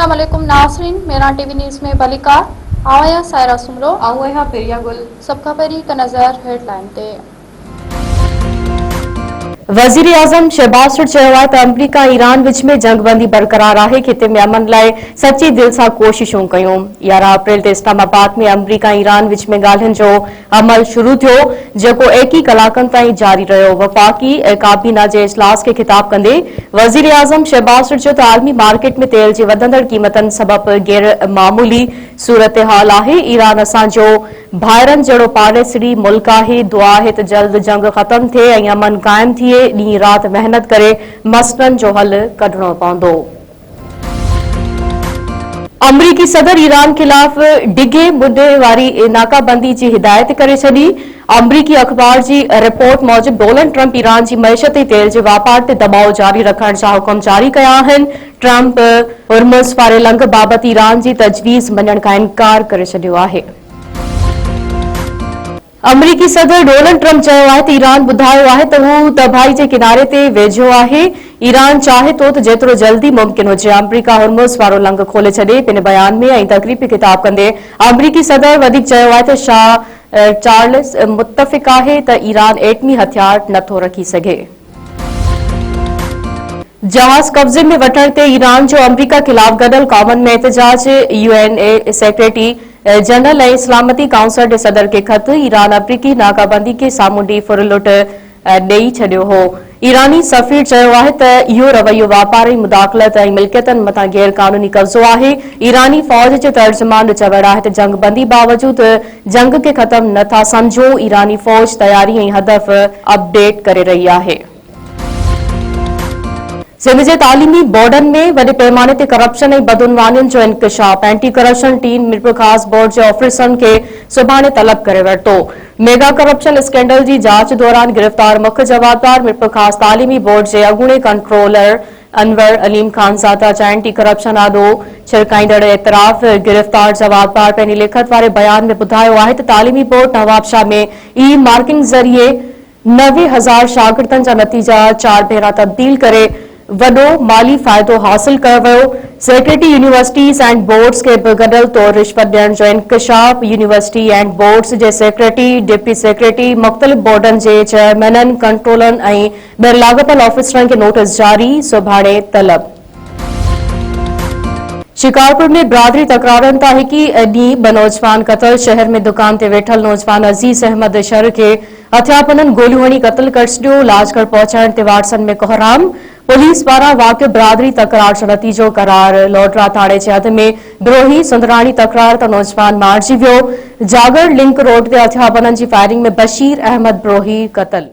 अस्सलाम वालेकुम नाज़रीन, मेरा टीवी न्यूज़ में बलिकार आवाया सायरा सुमरो आऊं पेरिया गुल सबका परी का नज़र हेडलाइन ते वज़ीर आज़म शहबाज शरीफ़ चयो आहे त अमरीका ईरान विच में जंगबंदी बरक़रार आहे। खिते में अमन लाइ सची दिल सां कोशिशूं कयूं। 11 अप्रैल ते इस्लामाबाद में अमरीका ईरान विच में ॻाल्हियुनि जो अमल शुरू थियो, जेको 21 कलाकनि ताईं जारी रहियो। वफ़ाक़ी काबीना जे इजलास खे ख़िताब कंदे वज़ीर आज़म शहबाज शरीफ़ चयो त आलमी मार्केट में तेल जी वधंदड़ क़ीमतनि सबबि गैर मामूली सूरत हाल आहे। ईरान असांजो भाइरनि जहिड़ो पाड़ेसरी मुल्क आहे। दुआ आहे त जल्द जंग ख़त्म थिए ऐं अमन क़ाइम थिए। ॾींहुं राति मेहनत करे मसइलनि जो हल कढणो पवंदो। अमरीकी सदर ईरान खिलाफ़ डिघे मुदे वारी नाकाबंदी जी हिदायत करे छॾी। अमरीकी अख़बार जी रिपोर्ट मूजिबि डोनाल्ड ट्रंप ईरान जी मईशत ऐं तेल जे वापार ते दबाव जारी रखण जा हुकुम जारी कया आहिनि। ट्रंप हुर्मुज़ वारे लंघ बाबति ईरान जी तजवीज़ मञण खां इनकार करे छॾियो आहे। अमरीकी सदर डोनाल्ड ट्रंप चयो आहे त ईरान ॿुधायो आहे त हू तबाही जे किनारे ते वेझो आहे। ईरान चाहे थो त जेतिरो जल्दी मुमकिन हुजे अमरीका हुर्मुज़ वारो लंघ खोले छॾे। पिन बयान में ऐं तक़रीब ख़िताब कंदे अमरीकी सदर वधीक चयो आहे त शाह चार्ल्स मुतफ़िक़ आहे त ईरान एटमी हथियार नथो रखी सघे। जहाज कब्ज़े में वठण ते ईरान जो अमरीका खिलाफ़ गॾियल क़ौमुनि में एहतजाज। UN सेक्रेटरी जनरल ऐं इस्लामती काउंसिल जे सदर खे ख़त। ईरान अमरीकी नाकाबंदी खे सामूंडी फुरलुट ॾेई छॾियो हो। ईरानी सफ़ीर चयो आहे त इहो रवैयो वापारी मुदाख़लत ऐं मिल्कियतनि मथां गैर क़ानूनी कब्ज़ो आहे। ईरानी फ़ौज जे तर्जुमान जो चवणु आहे त जंगबंदी बावजूदि जंग खे ख़त्म नथा सम्झो। ईरानी फ़ौज तयारी ऐं हदफ़ अपडेट करे रही आहे। सिंध जे तालीमी बोर्डनि में वॾे पैमाने ते करप्शन ऐं बदउनवानियुनि जो इंकशाफ। एंटी करप्शन टीम मिरपुर ख़ासि बोर्ड जे ऑफिसरनि खे सुभाणे तलब करे वरितो। मेगा करप्शन स्कैंडल जी जांच दौरान गिरफ़्तार मुख्य जवाबदार मिरपुर ख़ासि तालीमी बोर्ड जे अॻूणे कंट्रोलर अनवर अलीम ख़ानज़ादा जा एंटी करप्शन आॾो छिड़काईंदड़ एतराफ़। गिरफ़्तार जवाबदार पंहिंजी लिखत वारे बयान में ॿुधायो आहे त तालीमी बोर्ड नवाबशाह में ई मार्किंग ज़रिए 90,000 शागिर्दनि जा नतीजा 4 भेरा तब्दील करे वॾो माली फ़ाइदो हासिल कयो वियो। सेक्रेटरी यूनिवर्सिटीज़ एंड बोर्ड्स खे बि गॾियल तौर रिश्वत ॾियण जो इंकशाफ। यूनिवर्सिटी एंड बोर्ड्स जे सेक्रेटरी डिप्टी सेक्रेटरी मुख़्तलिफ़ बोर्डनि जे चेयरमैननि कंट्रोलरनि ऐं ॿियनि लाॻापियल ऑफिसरनि खे नोटिस जारी। सुभाणे तलब। शिकारपुर में बिरादरी तकरारनि तां हिकु ॾींहुं 2 नौजवान क़तल। शहर में दुकान ते वेठल नौजवान अज़ीज़ अहमद शर खे हथियापननि गोलियूं हणी क़तल करे छॾियो। लाजगढ़ पहुचण ते वारसनि में कोहराम। पुलिस पारां वाक़ियो बिरादरी तकरार जो नतीजो करार। लोटरा थाणे जे हद में बिरोही सुंदराणी तकरार त नौजवान मारिजी वियो। जागर लिंक रोड ते हथियापननि जी फायरिंग में बशीर अहमद बिरोही क़तल।